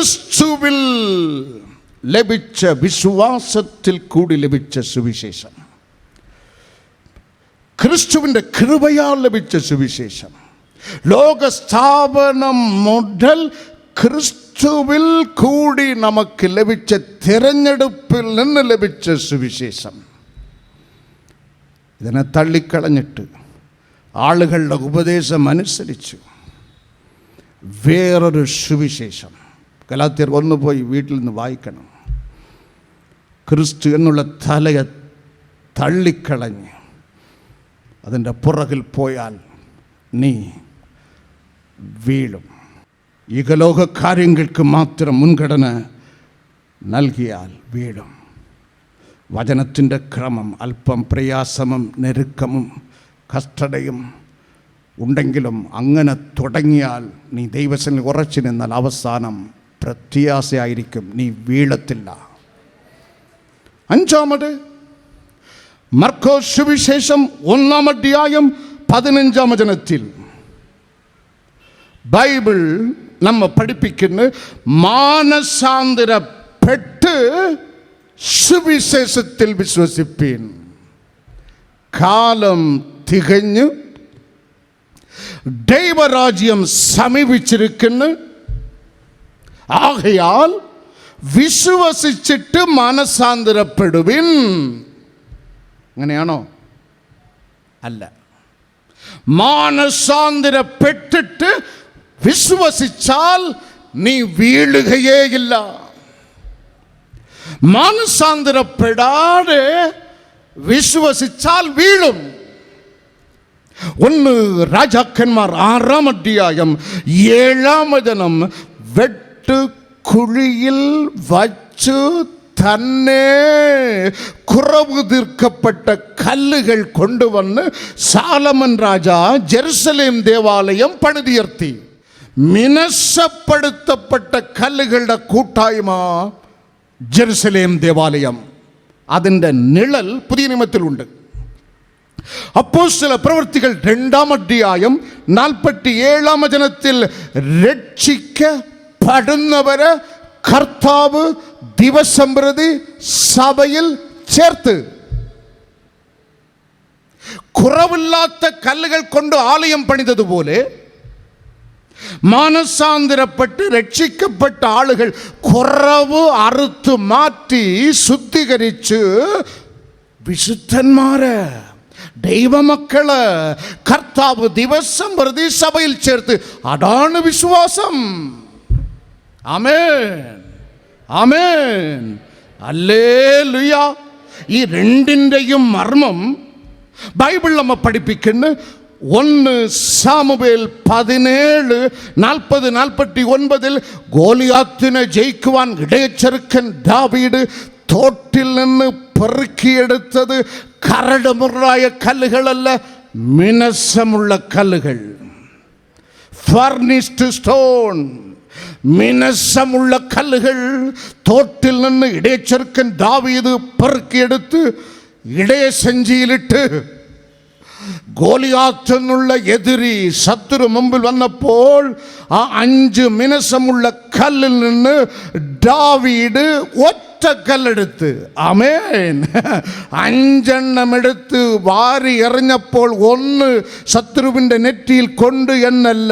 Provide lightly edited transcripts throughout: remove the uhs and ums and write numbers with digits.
ക്രിസ്തുവിൽ ലഭിച്ച വിശ്വാസത്തിൽ കൂടി ലഭിച്ച സുവിശേഷം, ക്രിസ്തുവിൻ്റെ കൃപയാൽ ലഭിച്ച സുവിശേഷം, ലോകസ്ഥാപനം മുതൽ ക്രിസ്തുവിൽ കൂടി നമുക്ക് ലഭിച്ച തിരഞ്ഞെടുപ്പിൽ നിന്ന് ലഭിച്ച സുവിശേഷം. ഇതിനെ തള്ളിക്കളഞ്ഞിട്ട് ആളുകളുടെ ഉപദേശം അനുസരിച്ചു വേറൊരു സുവിശേഷം, ഗലാത്യർ 1 പോയി വീട്ടിൽ നിന്ന് വായിക്കണം. ക്രിസ്തു എന്നുള്ള തലയെ തള്ളിക്കളഞ്ഞ് അതിൻ്റെ പുറകിൽ പോയാൽ നീ വീഴും. ഇഹലോക കാര്യങ്ങൾക്ക് മാത്രം മുൻഗണന നൽകിയാൽ വീഴും. വചനത്തിൻ്റെ ക്രമം അല്പം പ്രയാസമും ഞെരുക്കമും കഷ്ടതയും ഉണ്ടെങ്കിലും അങ്ങനെ തുടങ്ങിയാൽ നീ ദൈവത്തിൽ ഉറച്ചു നിന്നാൽ അവസാനം പ്രത്യാശയായിരിക്കും, നീ വീഴത്തില്ല. 5 മർക്കോസ് സുവിശേഷം 1 അധ്യായം 15 വചനത്തിൽ ബൈബിൾ നമ്മെ പഠിപ്പിക്കുന്നു, മാനസാന്തരപ്പെട്ട് സുവിശേഷത്തിൽ വിശ്വസിപ്പീൻ, കാലം തികഞ്ഞു ദൈവരാജ്യം സമീപിച്ചിരിക്കുന്നു, ആകയാൽ വിശ്വസിച്ചിട്ട് മാനസാന്തരപ്പെടുവിൻ. അങ്ങനെയാണോ? അല്ല. മാനസാന്തരപ്പെട്ടിട്ട് വിശ്വസിച്ചാൽ നീ വീഴുകയേയില്ല. മാനസാന്തരപ്പെടാതെ വിശ്വസിച്ചാൽ വീഴും. 1 രാജാക്കന്മാർ 6 അധ്യായം 7 വചനം, വെട്ടുകുഴിയിൽ വച്ചു തന്നെ കുറവ് തീർക്കപ്പെട്ട കല്ലുകൾ കൊണ്ടുവന്ന് സാലമൻ രാജ ജെറുസലേം ദേവാലയം പണിതുയർത്തി. മിനുസപ്പെടുത്തപ്പെട്ട കല്ലുകളുടെ കൂട്ടായ്മ ജെറുസലേം ദേവാലയം. അതിൻ്റെ നിഴൽ പുതിയ നിയമത്തിലുണ്ട്. അപ്പോസ്തല പ്രവൃത്തികൾ 2 അധ്യായം 47 വചനത്തിൽ രക്ഷിക്കപ്പെടുന്നവരെ കർത്താവ് ദിവസം പ്രതി സഭയിൽ ചേർത്ത്. കുറവില്ലാത്ത കല്ലുകൾ കൊണ്ട് ആലയം പണിതതുപോലെ മാനസാന്തരപ്പെട്ട് രക്ഷിക്കപ്പെട്ട ആളുകൾ കുറവ് അറുത്ത് മാറ്റി ശുദ്ധീകരിച്ച് വിശുദ്ധന്മാരെ, ദൈവമക്കള് കർത്താവ് ദിവസം പ്രതി സഭയിൽ ചേർത്ത്. അതാണ് വിശ്വാസം. ആമേൻ, ആമേൻ, ഹല്ലേലൂയ. ഈ രണ്ടിൻ്റെയും മർമ്മം ബൈബിൾ നമ്മെ പഠിപ്പിക്കുന്നു. 1 സാമുവേൽ 17:40-49 ഗോലിയാത്തിനെ ജയിക്കുവാൻ ഇടയച്ചെറുക്കൻ ദാവീദ് തോട്ടിൽ നിന്ന് പെറുക്കിയെടുത്തത് കരടുമുറായ കല്ലുകളല്ല, മിനുസമുള്ള കല്ലുകൾ, ഫർണിഷ്ഡ് സ്റ്റോൺ, മിനുസമുള്ള കല്ലുകൾ തോട്ടിൽ നിന്ന് ഇടയച്ചെറുക്കൻ ദാവീദ് പെറുക്കിയെടുത്ത് ഇടയസഞ്ചിയിലിട്ട് ഗോലിയാത്ത് എന്നുള്ള എതിരി ശത്രു മുമ്പിൽ വന്നപ്പോൾ ആ 5 മിനുസമുള്ള കല്ലിൽ നിന്ന് ദാവീദ് ഒറ്റ കല്ലെടുത്ത്, ആമേൻ, 5 എടുത്ത് വാരി എറിഞ്ഞപ്പോൾ 1 ശത്രുവിൻ്റെ നെറ്റിയിൽ കൊണ്ട് എന്നല്ല.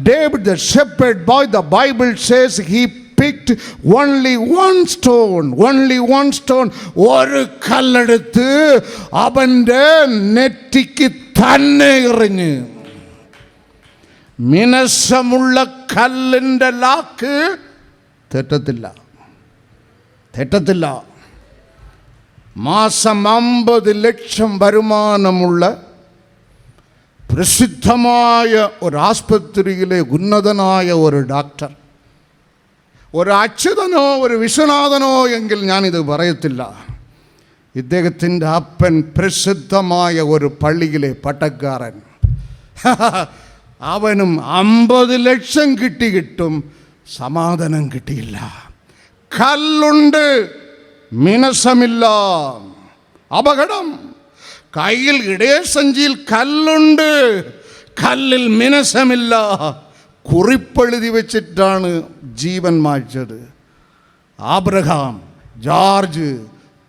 David the shepherd boy, the Bible says he picked only one stone. ഒരു കല്ലെടുത്ത് അവൻ്റെ നെറ്റിക്ക് തന്നെ എറിഞ്ഞ്. മിനുസമുള്ള കല്ലിൻ്റെ ലാക്ക് തെറ്റത്തില്ല. മാസം 50 ലക്ഷം വരുമാനമുള്ള പ്രസിദ്ധമായ ഒരു ആസ്പത്രിയിലെ ഉന്നതനായ ഒരു ഡോക്ടർ, ഒരു അച്യുതനോ ഒരു വിശ്വനാഥനോ എങ്കിൽ ഞാനിത് പറയത്തില്ല. ഇദ്ദേഹത്തിൻ്റെ അപ്പൻ പ്രസിദ്ധമായ ഒരു പള്ളിയിലെ പട്ടക്കാരൻ. അവനും 50 ലക്ഷം കിട്ടും, സമാധാനം കിട്ടിയില്ല. കല്ലുണ്ട്, മിനുസമില്ല. അപകടം. കയ്യിൽ ഇടയസഞ്ചിയിൽ കല്ലുണ്ട്, കല്ലിൽ മിനുസമില്ല. കുറിപ്പെഴുതി വെച്ചിട്ടാണ് ജീവൻ മായ്ച്ചത്. ആബ്രഹാം, ജോർജ്,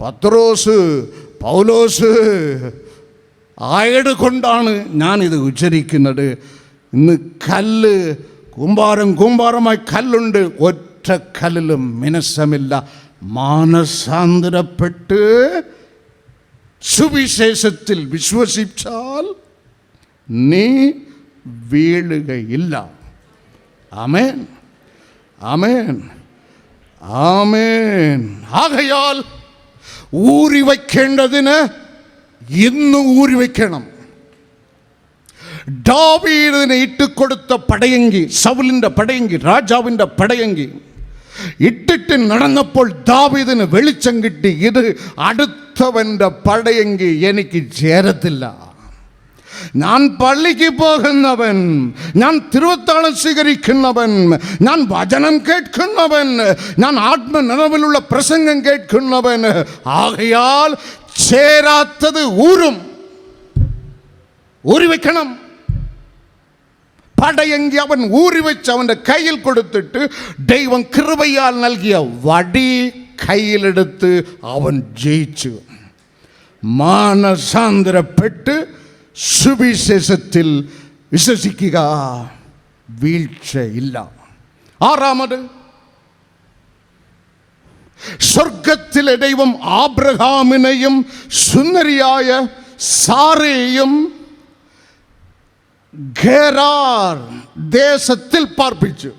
പത്രോസ്, പൗലോസ് ആയത് ഞാനിത് ഉച്ചരിക്കുന്നത്. ഇന്ന് കല്ല് കൂമ്പാരമായി കല്ലുണ്ട്, ഒറ്റ കല്ലിലും മിനസമില്ല. മാനസാന്തരപ്പെട്ട് സുവിശേഷത്തിൽ വിശ്വസിച്ചാൽ നീ വീഴുകയില്ല. ആമേൻ, ആമേൻ, ആമേൻ. ആകയാൽ ഊരി വയ്ക്കേണ്ടതിന് ഇന്ന് ഊരി വയ്ക്കണം. ദാവീദിന് ഇട്ടുകൊടുത്ത പടയങ്കി, സൗലിൻ്റെ പടയങ്കി, രാജാവിൻ്റെ പടയങ്കി ഇട്ടിട്ട് നടന്നപ്പോൾ ദാവീദിന് വെളിച്ചം കിട്ടി. ഇത് അടുത്തവൻ്റെ പടയങ്കി എനിക്ക് ചേരത്തില്ല. ഞാൻ പള്ളിക്ക് പോകുന്നവൻ, ഞാൻ തിരുവത്താഴം സ്വീകരിക്കുന്നവൻ, ഞാൻ വചനം കേൾക്കുന്നവൻ, ഞാൻ ആത്മനിറവിലുള്ള പ്രസംഗം കേൾക്കുന്നവൻ. ആകയാൽ ചേരാത്തത് ഊരി വെക്കണം. പടയങ്കി അവൻ ഊരി വെച്ച് അവൻ്റെ കയ്യിൽ കൊടുത്തിട്ട് ദൈവം കൃപയാൽ നൽകിയ വടി കയ്യിലെടുത്ത് അവൻ ജയിച്ചു. മാനസാന്തരപ്പെട്ട് സുവിശേഷത്തിൽ വിശ്വസിക്കുക, വീഴ്ചയില്ല. ആറാമത്, സ്വർഗത്തിലെ ദൈവം ആബ്രഹാമിനെയും സുന്ദരിയായ സാറയെയും ഗെരാർ ദേശത്തിൽ പാർപ്പിച്ചു.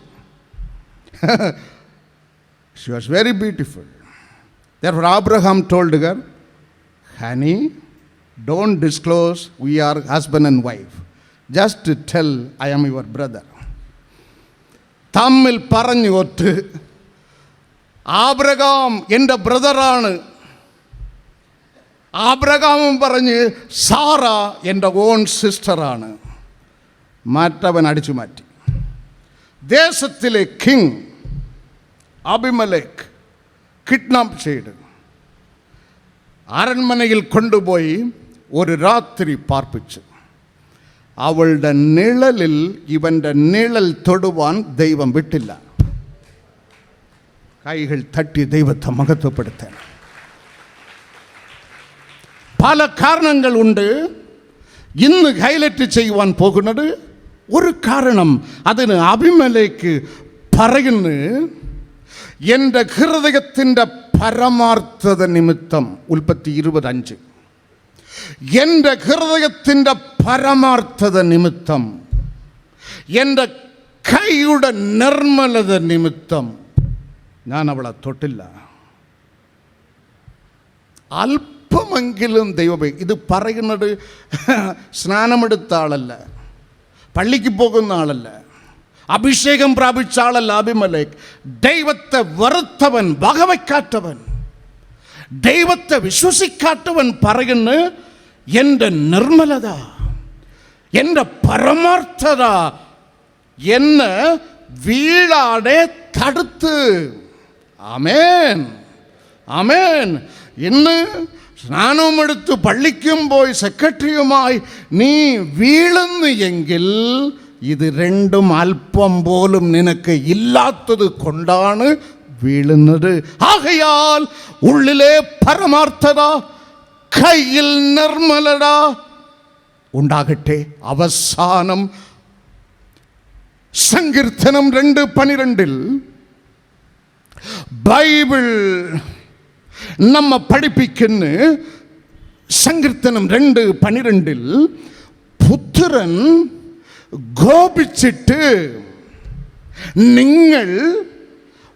She was very beautiful. Therefore Abraham told her, honey, don't disclose we are husband and wife. Just tell I am your brother. തമ്മിൽ പറഞ്ഞു ഒത്ത്, ആബ്രഹാം എൻ്റെ ബ്രദറാണ്. ആബ്രഹാമും പറഞ്ഞ് സാറ എൻ്റെ ഓൺ സിസ്റ്ററാണ്. മറ്റവൻ അടിച്ചു മാറ്റി. ദേശത്തിലെ കിങ് അബിമലേക്ക് കിഡ്നാപ്പ് ചെയ്ത് അരൺമനയിൽ കൊണ്ടുപോയി ഒരു രാത്രി പാർപ്പിച്ചു. അവളുടെ നിഴലിൽ ഇവൻ്റെ നിഴൽ തൊടുവാൻ ദൈവം വിട്ടില്ല. കൈകൾ തട്ടി ദൈവത്തെ മഹത്വപ്പെടുത്താൻ. പല കാരണങ്ങളുണ്ട് ഇന്ന് ഹൈലൈറ്റ് ചെയ്യുവാൻ പോകുന്നത്. ഒരു കാരണം, അതിന് അബിമലേക്ക് പറയുന്നു, എൻ്റെ ഹൃദയത്തിൻ്റെ പരമാർത്ഥത നിമിത്തം. ഉൽപ്പത്തി 20:5. എൻ്റെ ഹൃദയത്തിൻ്റെ പരമാർത്ഥത നിമിത്തം, എൻ്റെ കൈയുടെ നിർമ്മലത നിമിത്തം ഞാൻ അവളെ തൊട്ടില്ല. അല്പമെങ്കിലും ദൈവമേ, ഇത് പറയുന്നത് സ്നാനമെടുത്ത ആളല്ല, പള്ളിക്ക് പോകുന്ന ആളല്ല, അഭിഷേകം പ്രാപിച്ച ആളല്ല അബിമലേക്ക്. ദൈവത്തെ വെറുത്തവൻ, വകവയ്ക്കാത്തവൻ, ദൈവത്തെ വിശ്വസിക്കാത്തവൻ പറയുന്ന എൻ്റെ നിർമ്മലത, എൻ്റെ പരമാർത്ഥത എന്ന് വീഴാതെ തടുത്ത്. ആമേൻ, ആമേൻ. ഇന്ന് സ്നാനമെടുത്ത് പള്ളിക്കും പോയി സെക്രട്ടറിയുമായി നീ വീഴുന്നു എങ്കിൽ ഇത് രണ്ടും അല്പം പോലും നിനക്ക് ഇല്ലാത്തത് കൊണ്ടാണ് വീഴുന്നത്. ആകയാൽ ഉള്ളിലെ പരമാർത്ഥത, കയ്യിൽ നിർമ്മലത ഉണ്ടാകട്ടെ. അവസാനം സങ്കീർത്തനം 2:12 ബൈബിൾ നമ്മ പഠിപ്പിക്കുന്ന സങ്കീർത്തനം 2:12 പുത്രൻ കോപിച്ചിട്ട് നിങ്ങൾ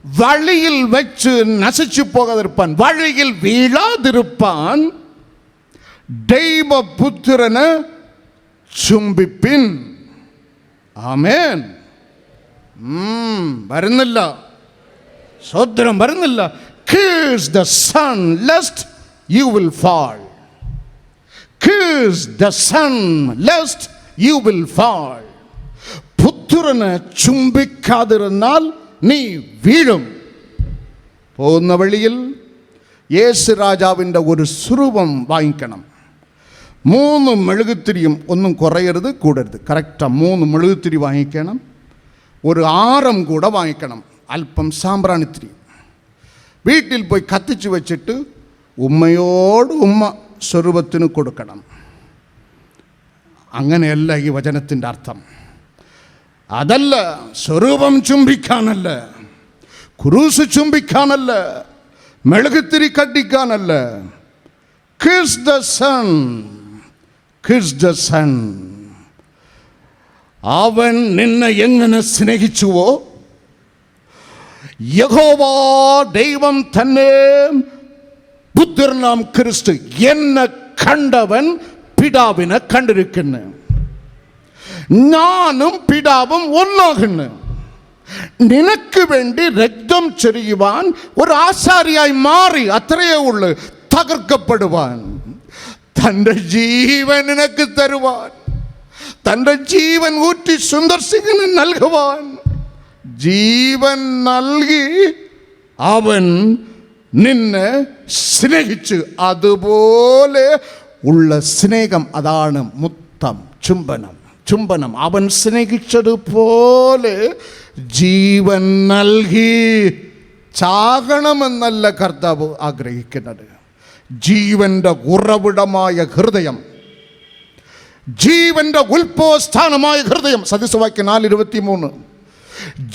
വഴിയിൽ വെച്ച് നശിച്ചു പോകാതിരുപ്പാൻ, വഴിയിൽ വീഴാതിരുപ്പാൻ ദൈവപുത്രന് ചുംബിപ്പിൻ. ആമേൻ. വരുന്നില്ല, സ്വത്രം വരുന്നില്ല. Kiss the son lest you will fall. Kiss the son lest you will fall. പുത്രനെ ചുംബിക്കാതിരുന്നാൽ നീ വീഴും. പോകുന്ന വഴിയിൽ യേശു രാജാവിൻ്റെ ഒരു സ്വരൂപം വാങ്ങിക്കണം. 3 മെഴുകുത്തിരിയും, ഒന്നും കുറയരുത് കൂടരുത്, കറക്റ്റാണ്. 3 മെഴുകുത്തിരി വാങ്ങിക്കണം. ഒരു ആരം കൂടെ വാങ്ങിക്കണം, അല്പം സാമ്പ്രാണിത്തിരി. വീട്ടിൽ പോയി കത്തിച്ച് വെച്ചിട്ട് ഉമ്മയോട് ഉമ്മ സ്വരൂപത്തിന് കൊടുക്കണം. അങ്ങനെയല്ല ഈ വചനത്തിൻ്റെ അർത്ഥം. അതല്ല, സ്വരൂപം ചുംബിക്കാനല്ല, ക്രൂസ് ചുംബിക്കാനല്ല, മെഴുകുതിരി കത്തിക്കാനല്ല. Kiss the Son, kiss the Son. അവൻ നിന്നെ എങ്ങനെ സ്നേഹിച്ചുവോ, യഹോവா ദൈവം തന്നെ പുത്രനാം ക്രിസ്തു എന്നെ കണ്ടവൻ പിതാവിനെ കണ്ടിരിക്കുന്നു. ഞാനും പിതാവും ഒന്നാകുന്നു. നിനക്ക് വേണ്ടി രക്തം ചൊരിയുവാൻ ഒരു ആശാരിയായി മാറി, അത്രയേ ഉള്ളൂ. തകർക്കപ്പെടുവാൻ, തൻ്റെ ജീവൻ നിനക്ക് തരുവാൻ, തൻ്റെ ജീവൻ ഊറ്റി സുന്ദർ സിംഗിന് നൽകുവാൻ ജീവൻ നൽകി അവൻ നിന്നെ സ്നേഹിച്ചു. അതുപോലെ ഉള്ള സ്നേഹം, അതാണ് മുത്തം, ചുംബനം. അവൻ സ്നേഹിച്ചതുപോലെ ജീവൻ നൽകി. ചാകണമെന്നല്ല കർത്താവ് ആഗ്രഹിക്കുന്നത്. ജീവന്റെ ഉറവിടമായ ഹൃദയം, ജീവന്റെ ഉത്ഭവസ്ഥാനമായ ഹൃദയം. സദൃശവാക്യം 4:23.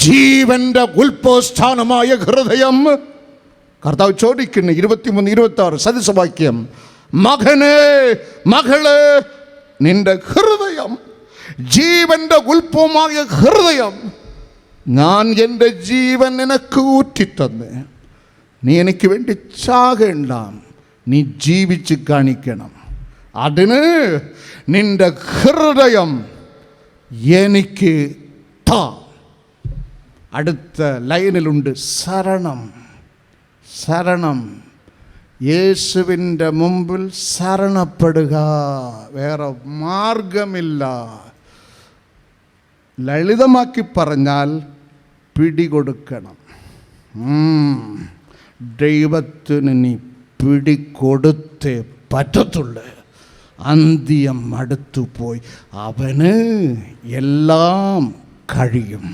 ജീവന്റെ ഉത്ഭവസ്ഥാനമായ ഹൃദയം. കർത്താവ് ചോദിക്കുന്നു 23-26 സദൃശവാക്യം, മകനേ മകളെ, നിന്റെ ഹൃദയം, ജീവന്റെ ഉത്ഭവമായ ഹൃദയം, ഞാൻ എൻ്റെ ജീവൻ നിനക്ക് ഊറ്റിത്തന്ന്. നീ എനിക്ക് വേണ്ടി ചാകേണ്ട, നീ ജീവിച്ച് കാണിക്കണം. അതിന് നിന്റെ ഹൃദയം എനിക്ക് താ. അടുത്ത ലൈനിലുണ്ട് ശരണം. യേശുവിൻ്റെ മുമ്പിൽ ശരണപ്പെടുക, വേറെ മാർഗമില്ല. ലളിതമാക്കി പറഞ്ഞാൽ പിടികൊടുക്കണം. ദൈവത്തിന് നീ പിടികൊടുത്തേ പറ്റത്തുള്ളൂ. അന്ത്യം അടുത്തുപോയി, അവന് എല്ലാം കഴിയും.